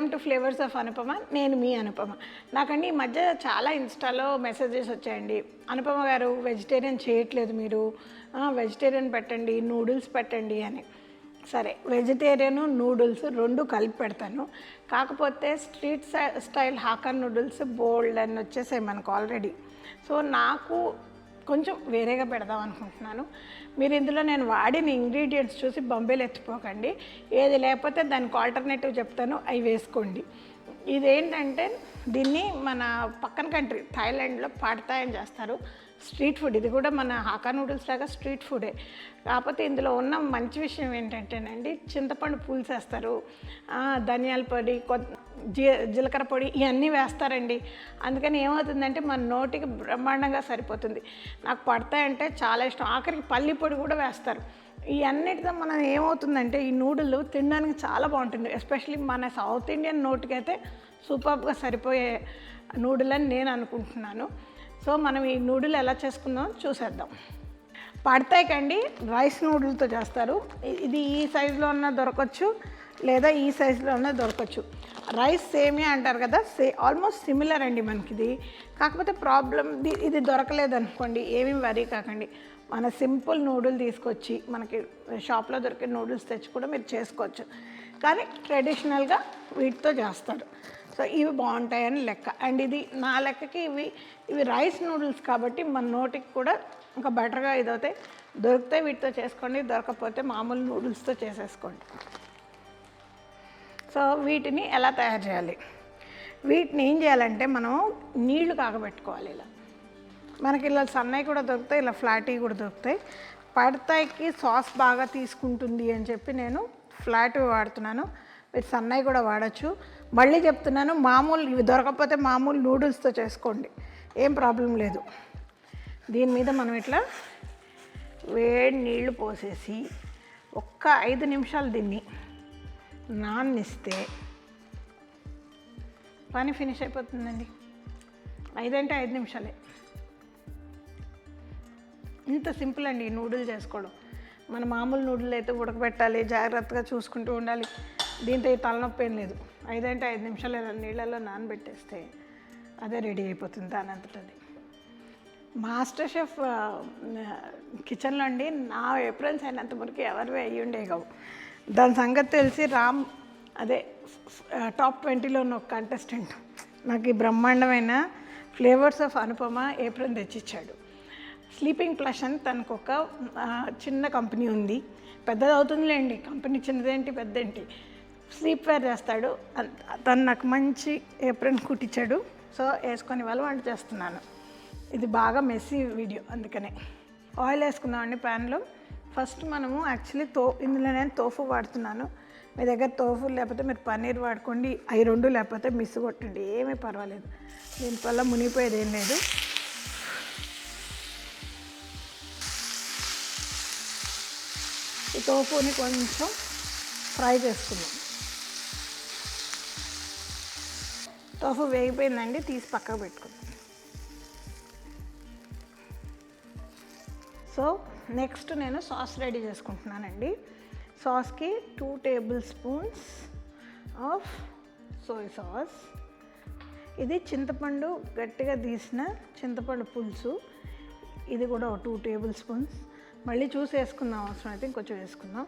Welcome to flavours of Anupama. నేను మీ అనుపమ. నాకండి ఈ మధ్య చాలా ఇన్స్టాలో మెసేజెస్ వచ్చాయండి, అనుపమ గారు వెజిటేరియన్ చేయట్లేదు మీరు, వెజిటేరియన్ పెట్టండి, నూడిల్స్ పెట్టండి అని. సరే, వెజిటేరియన్ నూడిల్స్ రెండు కలిపి పెడతాను. కాకపోతే స్ట్రీట్ స్టైల్ హాకా నూడిల్స్ బోల్డ్ అని వచ్చేసాయి మనకు ఆల్రెడీ. సో నాకు కొంచెం వేరేగా పెడదాం అనుకుంటున్నాను. మీరు ఇందులో నేను వాడిన ఇంగ్రీడియంట్స్ చూసి బొంబేలు ఎత్తిపోకండి. ఏది లేకపోతే దానికి ఆల్టర్నేటివ్ చెప్తాను, అవి వేసుకోండి. ఇదేంటంటే దీన్ని మన పక్కన కంట్రీ థాయిలాండ్లో పాడతాయని చేస్తారు. స్ట్రీట్ ఫుడ్ ఇది కూడా మన హాకా నూడిల్స్ లాగా స్ట్రీట్ ఫుడే. కాకపోతే ఇందులో ఉన్న మంచి విషయం ఏంటంటేనండి, చింతపండు పులుసు వేస్తారు, ధనియాల పొడి, జీలకర్ర పొడి ఇవన్నీ వేస్తారండి. అందుకని ఏమవుతుందంటే మన నోటికి బ్రహ్మాండంగా సరిపోతుంది. నాకు పడతాయంటే చాలా ఇష్టం. ఆఖరికి పల్లి పొడి కూడా వేస్తారు. ఈ అన్నిటితో మనం ఏమవుతుందంటే ఈ నూడిల్ తినడానికి చాలా బాగుంటుంది. ఎస్పెషల్లీ మన సౌత్ ఇండియన్ నోటికి అయితే సూపర్గా సరిపోయే నూడిల్ అని నేను అనుకుంటున్నాను. సో మనం ఈ నూడిల్ ఎలా చేసుకుందాం చూసేద్దాం. పడతాయి కండి రైస్ నూడిల్తో చేస్తారు. ఇది ఈ సైజులో ఉన్న దొరకచ్చు, లేదా ఈ సైజులో ఉన్న దొరకచ్చు. రైస్ సేమియా అంటారు కదా, ఆల్మోస్ట్ సిమిలర్ అండి మనకిది. కాకపోతే ప్రాబ్లం ఇది దొరకలేదు అనుకోండి, ఏమీ వరీ కాకండి. మన సింపుల్ నూడిల్ తీసుకొచ్చి మనకి షాప్లో దొరికే నూడిల్స్ తెచ్చి కూడా మీరు చేసుకోవచ్చు. కానీ ట్రెడిషనల్గా వీటితో చేస్తారు. సో ఇవి బాగుంటాయని లెక్క. అండ్ ఇది నా లెక్కకి ఇవి రైస్ నూడిల్స్ కాబట్టి మన నోటికి కూడా ఇంకా బెటర్గా ఇదవుతాయి. దొరికితే వీటితో చేసుకోండి, దొరకకపోతే మామూలు నూడిల్స్తో చేసేసుకోండి. సో వీటిని ఎలా తయారు చేయాలి? వీటిని ఏం చేయాలంటే మనం నీళ్లు కాగబెట్టుకోవాలి. ఇలా మనకి ఇలా సన్నవి కూడా దొరుకుతాయి, ఇలా ఫ్లాటీ కూడా దొరుకుతాయి. పడతాయికి సాస్ బాగా తీసుకుంటుంది అని చెప్పి నేను ఫ్లాట్ వాడుతున్నాను. మీరు సన్నవి కూడా వాడచ్చు. మళ్ళీ చెప్తున్నాను, మామూలు ఇవి దొరకకపోతే మామూలు నూడిల్స్తో చేసుకోండి, ఏం ప్రాబ్లం లేదు. దీని మీద మనం ఇట్లా వేడి నీళ్లు పోసేసి ఒక్క 5 నిమిషాలు దీన్ని నాననిస్తే పని ఫినిష్ అయిపోతుందండి. 5 అంటే 5 నిమిషాలే. ఇంత సింపుల్ అండి ఈ నూడిల్ చేసుకోవడం. మన మామూలు నూడిల్ అయితే ఉడకబెట్టాలి, జాగ్రత్తగా చూసుకుంటూ ఉండాలి. దీంతో ఈ తలనొప్పి ఏం లేదు. 5 అంటే 5 నిమిషాలు నీళ్ళల్లో నానబెట్టేస్తే అదే రెడీ అయిపోతుంది దానంతటది. మాస్టర్ షెఫ్ కిచెన్లో అండి నా ఎప్రియన్స్ అయినంత వరకు ఎవరివి అయ్యి ఉండే కావు. దాని సంగతి తెలిసి అదే టాప్ 20లో ఉన్న ఒక కంటెస్టెంట్ నాకు ఈ బ్రహ్మాండమైన ఫ్లేవర్స్ ఆఫ్ అనుపమ ఏప్రిల్ తెచ్చిచ్చాడు. స్లీపింగ్ ప్లస్ అని తనకు ఒక చిన్న కంపెనీ ఉంది. పెద్దది అవుతుందిలేండి, కంపెనీ చిన్నదేంటి పెద్దేంటి, స్లీప్ వేర్ చేస్తాడు. తను నాకు మంచి ఏప్రిల్ కుట్టించాడు. సో వేసుకొని వాళ్ళు వంట చేస్తున్నాను. ఇది బాగా మెస్సీ వీడియో, అందుకనే ఆయిల్ వేసుకుందామండి ప్యాన్లో. ఫస్ట్ మనము యాక్చువల్లీ ఇందులో నేను తోఫు వాడుతున్నాను. మీ దగ్గర తోఫు లేకపోతే మీరు పన్నీర్ వాడుకోండి. అవి రెండు లేకపోతే మిస్ కొట్టండి, ఏమీ పర్వాలేదు. దీనివల్ల మునిగిపోయేది ఏం లేదు. ఈ తోఫుని కొంచెం ఫ్రై చేసుకుందాం. తోఫు వేగిపోయిందండి, తీసి పక్కకు పెట్టుకుందాం. సో నెక్స్ట్ నేను సాస్ రెడీ చేసుకుంటున్నానండి. సాస్కి 2 table spoons of soya sauce. ఇది చింతపండు గట్టిగా తీసిన చింతపండు పులుసు. ఇది కూడా 2 టేబుల్ స్పూన్స్. మళ్ళీ చూసి వేసుకుందాం, అవసరం అయితే ఇంకొంచెం వేసుకుందాం.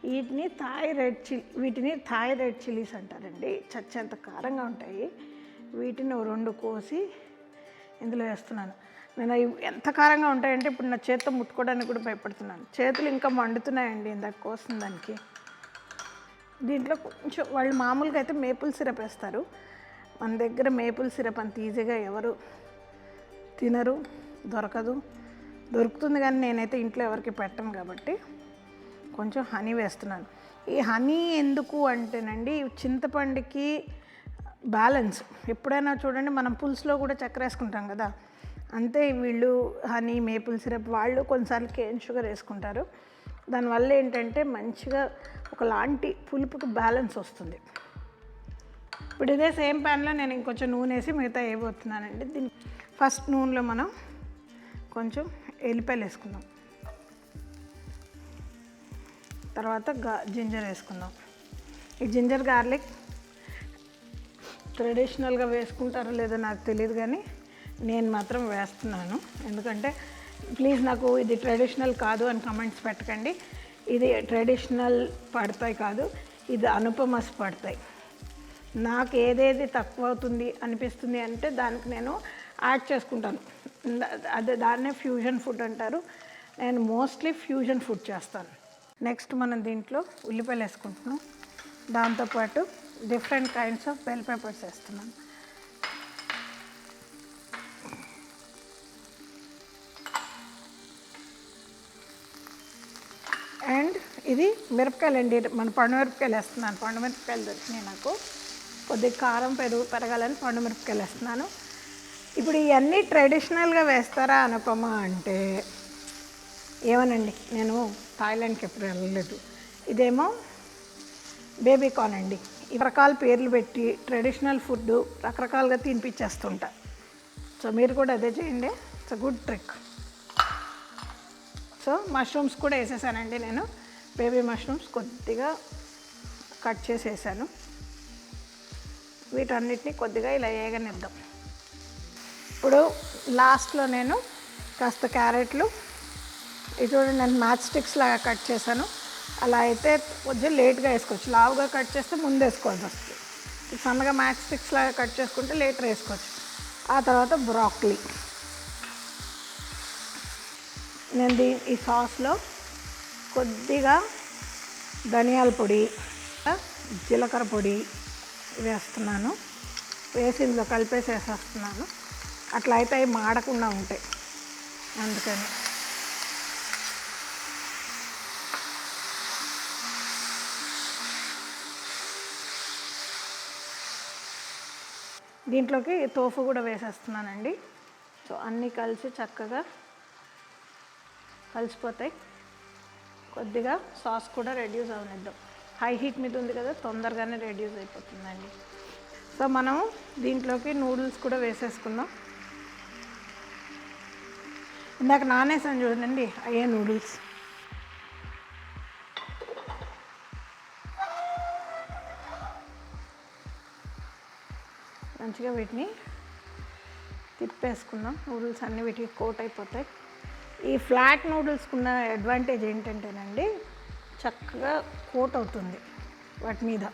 వీటిని థాయ్ రెడ్ చిల్లీస్ అంటారండి. చచ్చేంత కారంగా ఉంటాయి. వీటిని 2 కోసి ఇందులో వేస్తున్నాను. నేను అవి ఎంత కారంగా ఉంటాయంటే ఇప్పుడు నా చేతితో ముట్టుకోవడానికి కూడా భయపడుతున్నాను. చేతులు ఇంకా మండుతున్నాయండి ఇందాక కోసిన దానికి. దీంట్లో కొంచెం వాళ్ళు మామూలుగా అయితే మేపుల్ సిరప్ వేస్తారు. మన దగ్గర మేపుల్ సిరప్ అంత ఈజీగా ఎవరు తినరు, దొరుకుతుంది కానీ నేనైతే ఇంట్లో ఎవరికి పెట్టను కాబట్టి కొంచెం హనీ వేస్తున్నాను. ఈ హనీ ఎందుకు అంటేనండి, చింతపండుకి బ్యాలెన్స్. ఎప్పుడైనా చూడండి మనం పులుసులో కూడా చక్కెర వేసుకుంటాం కదా, అంతే వీళ్ళు హనీ మేపుల్ సిరప్ వాళ్ళు కొన్నిసార్లు కేన్ షుగర్ వేసుకుంటారు. దానివల్ల ఏంటంటే మంచిగా ఒకలాంటి పులుపుకి బ్యాలెన్స్ వస్తుంది. ఇప్పుడు ఇదే సేమ్ ప్యాన్లో నేను ఇంకొంచెం నూనె వేసి మిగతా వేయబోతున్నానండి. దీన్ని ఫస్ట్ నూనెలో మనం కొంచెం ఎల్లిపాయలు వేసుకుందాం. తర్వాత జింజర్ వేసుకుందాం. ఈ జింజర్ గార్లిక్ ట్రెడిషనల్గా వేసుకుంటారో లేదో నాకు తెలియదు, కానీ నేను మాత్రం వేస్తున్నాను. ఎందుకంటే ప్లీజ్ నాకు ఇది ట్రెడిషనల్ కాదు అని కమెంట్స్ పెట్టకండి. ఇది ట్రెడిషనల్ పడతాయి కాదు, ఇది అనుపమస్ పడతాయి. నాకు ఏదేది తక్కువ అవుతుంది అనిపిస్తుంది అంటే దానికి నేను యాడ్ చేసుకుంటాను. అదే దాన్నే ఫ్యూజన్ ఫుడ్ అంటారు. నేను మోస్ట్లీ ఫ్యూజన్ ఫుడ్ చేస్తాను. నెక్స్ట్ మనం దీంట్లో ఉల్లిపాయలు వేసుకుంటున్నాం. దాంతోపాటు different kinds of bell peppers వేస్తున్నాను. అండ్ ఇది మిరపకాయలు అండి, మన పండు మిరపకాయలు వేస్తున్నాను. పండు మిరపకాయలు దొరికినాయి నాకు. కొద్దిగా కారం పెరగాలని పండు మిరపకాయలు వేస్తున్నాను. ఇప్పుడు ఇవన్నీ ట్రెడిషనల్గా వేస్తారా అనుపమ అంటే ఏమనండి, నేను థాయిలాండ్కి ఎప్పుడు వెళ్ళలేదు. ఇదేమో బేబీ కార్న్ అండి. ఈ రకాల పేర్లు పెట్టి ట్రెడిషనల్ ఫుడ్ రకరకాలుగా తినిపించేస్తుంటా. సో మీరు కూడా అదే చేయండి, it's a good trick. So mushrooms కూడా వేసేసానండి నేను. బేబీ మష్రూమ్స్ కొద్దిగా కట్ చేసి వేసాను. వీటన్నిటిని కొద్దిగా ఇలా వేగనిద్దాం. ఇప్పుడు లాస్ట్లో నేను కాస్త క్యారెట్లు, ఇది చూడండి నేను మ్యాచ్ స్టిక్స్ లాగా కట్ చేశాను. అలా అయితే కొంచెం లేట్గా వేసుకోవచ్చు. లావుగా కట్ చేస్తే ముందు వేసుకోవాల్సి వస్తుంది. సన్నగా మ్యాచ్ స్టిక్స్ లాగా కట్ చేసుకుంటే లేటర్ వేసుకోవచ్చు. ఆ తర్వాత బ్రాక్లీ. నేను ఈ సాస్లో కొద్దిగా ధనియాల పొడి, జీలకర్ర పొడి వేస్తున్నాను. వేసి ఇందులో కలిపేసేసేస్తున్నాను. అట్లా అయితే అవి మాడకుండా ఉంటాయి, అందుకని. దీంట్లోకి తోఫు కూడా వేసేస్తున్నానండి. సో అన్నీ కలిసి చక్కగా కలిసిపోతాయి. కొద్దిగా సాస్ కూడా రెడ్యూస్ అవనిద్దాం. హై హీట్ మీద ఉంది కదా, తొందరగానే రెడ్యూస్ అయిపోతుందండి. సో మనం దీంట్లోకి నూడిల్స్ కూడా వేసేసుకుందాం. ఇందాక నానేసాను చూడండి, అయ్యే నూడిల్స్. మంచిగా వీటిని తిప్పేసుకుందాం. నూడిల్స్ అన్నీ వీటికి కోట్ అయిపోతాయి. ఈ ఫ్లాట్ నూడిల్స్కి ఉన్న అడ్వాంటేజ్ ఏంటంటేనండి, చక్కగా కోట్ అవుతుంది వాటి మీద.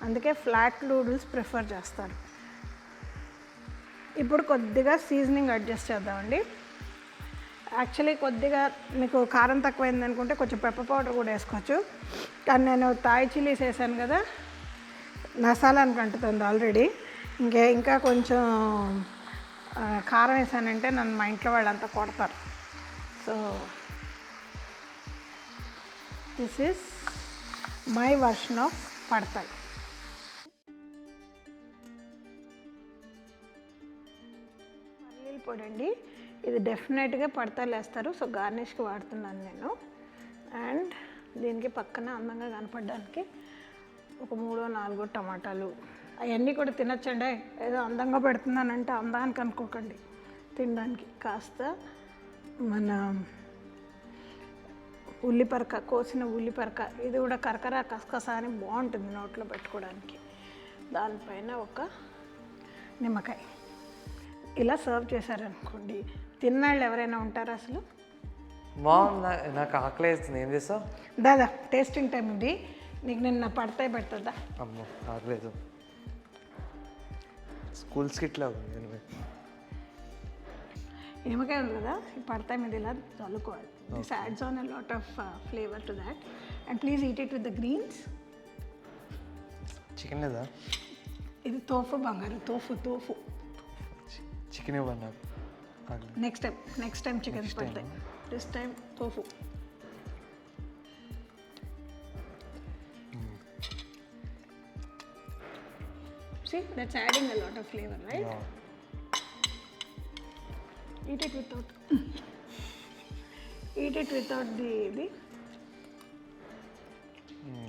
అందుకే ఫ్లాట్ నూడిల్స్ ప్రిఫర్ చేస్తారు. ఇప్పుడు కొద్దిగా సీజనింగ్ అడ్జస్ట్ చేద్దామండి. యాక్చువల్లీ కొద్దిగా మీకు కారం తక్కువైంది అనుకుంటే కొంచెం పెప్పర్ పౌడర్ కూడా వేసుకోవచ్చు. కానీ నేను థాయ్ చిల్లీస్ వేసాను కదా, మసాలానికి అంటుతుంది ఆల్రెడీ. ఇంకా కొంచెం కారం వేసానంటే నన్ను మా ఇంట్లో వాళ్ళంతా కొడతారు. So this is my version of పడతాయి. పల్లీల పొడి అండి, ఇది డెఫినెట్గా పడతాలు వేస్తారు. సో గార్నిష్కి వాడుతున్నాను నేను. అండ్ దీనికి పక్కన అందంగా కనపడడానికి ఒక 3-4 టమాటాలు. అవన్నీ కూడా తినచ్చండి. ఏదో అందంగా పెడుతున్నానంటే అందానికి అనుకోకండి, తినడానికి. కాస్త మన ఉల్లిపరక, కోసిన ఉల్లిపరక, ఇది కూడా కరకర కసకస అని బాగుంటుంది నోట్లో పెట్టుకోవడానికి. దానిపైన ఒక నిమ్మకాయ. ఇలా సర్వ్ చేశారనుకోండి, తిన్నాళ్ళు ఎవరైనా ఉంటారా అసలు? నాకు ఆకలి వేస్తుంది. ఏం చేస్తావు? దాదా టేస్టింగ్ టైం ఉంది నీకు. నిన్న పడతాయి పెడుతుందా? అమ్మో ఆకలేదు. స్కూల్స్కి ఇట్లా నిమ్మకాయ ఉంది కదా, ఈ పడతాయి మీద ఇలా చల్లుకోవాలి. This adds on a lot of flavour to that. And please eat it with the greens. Chicken లేదా? ఇది తోఫు బంగారు, తోఫు. చికెన్ ఇవ్వండి నాకు. నెక్స్ట్ టైం చికెన్స్ పడతాయి. This time tofu. See, that's adding a lot of flavor, right? Yeah. Eat it without the.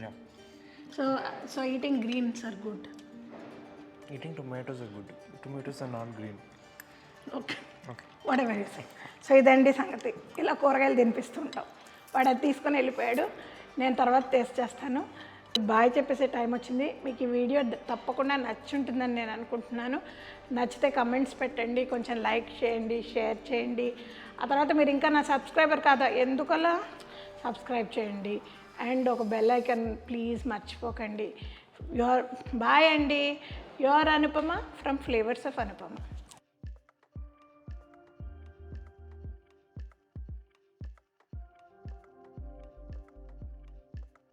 Yeah. So eating greens are good. Eating tomatoes are good. Tomatoes are not green. Okay. Whatever you say. So ఇదండి సంగతి. ఇలా కూరగాయలు తినిపిస్తుంటాం. వాడు అది తీసుకొని వెళ్ళిపోయాడు. నేను తర్వాత టేస్ట్ చేస్తాను. బాయ్ చెప్పేసే టైం వచ్చింది. మీకు ఈ వీడియో తప్పకుండా నచ్చుంటుందని నేను అనుకుంటున్నాను. నచ్చితే కమెంట్స్ పెట్టండి, కొంచెం లైక్ చేయండి, షేర్ చేయండి. ఆ తర్వాత మీరు ఇంకా నా సబ్స్క్రైబర్ కాదా, ఎందుకలా సబ్స్క్రైబ్ చేయండి అండ్ ఒక బెల్ ఐకాన్ ప్లీజ్ మర్చిపోకండి. బాయ్ అండి. Your Anupama from flavours of Anupama.